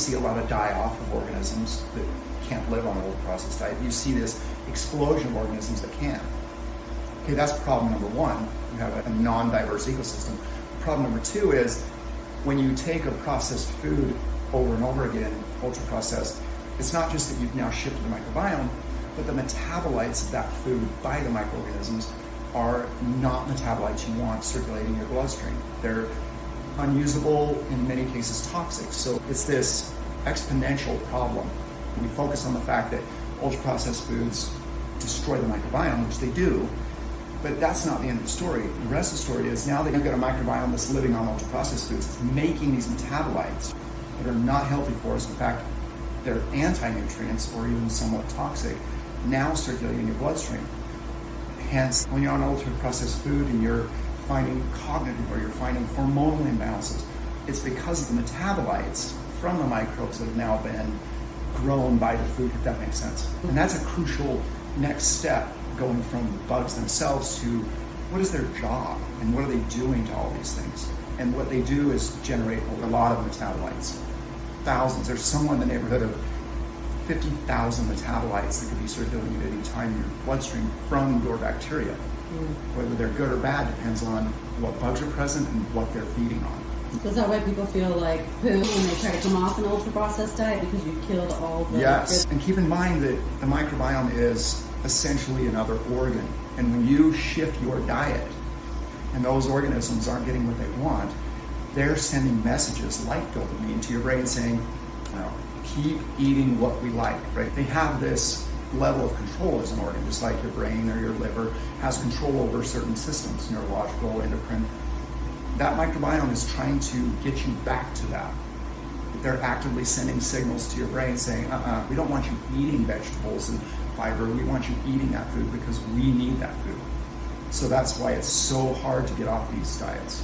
see a lot of die-off of organisms that can't live on an ultra-processed diet. You see this explosion of organisms that can. Okay, that's problem number one. You have a non-diverse ecosystem. Problem number two is when you take a processed food over and over again, ultra-processed, it's not just that you've now shifted the microbiome, but the metabolites of that food by the microorganisms are not metabolites you want circulating in your bloodstream. They're unusable, in many cases toxic. So it's this exponential problem. We focus on the fact that ultra-processed foods destroy the microbiome, which they do, but that's not the end of the story. The rest of the story is now that you've got a microbiome that's living on ultra-processed foods, it's making these metabolites that are not healthy for us. In fact, they're anti-nutrients or even somewhat toxic, now circulating in your bloodstream. Hence, when you're on ultra-processed food and you're finding cognitive or you're finding hormonal imbalances, it's because of the metabolites from the microbes that have now been grown by the food, if that makes sense. And that's a crucial next step, going from bugs themselves to what is their job and what are they doing to all these things. And what they do is generate a lot of metabolites. Thousands. There's somewhere in the neighborhood of 50,000 metabolites that could be circulating at any time in your bloodstream from your bacteria. Whether they're good or bad depends on what bugs are present and what they're feeding on. Is that why people feel like poo when they try to come off an ultra-processed diet, because you've killed all the... Yes, and keep in mind that the microbiome is essentially another organ. And when you shift your diet and those organisms aren't getting what they want, they're sending messages like dopamine to your brain saying, keep eating what we like, right? They have this level of control as an organ, just like your brain or your liver has control over certain systems, neurological, endocrine. That microbiome is trying to get you back to that. They're actively sending signals to your brain saying, we don't want you eating vegetables and fiber, we want you eating that food because we need that food. So that's why it's so hard to get off these diets.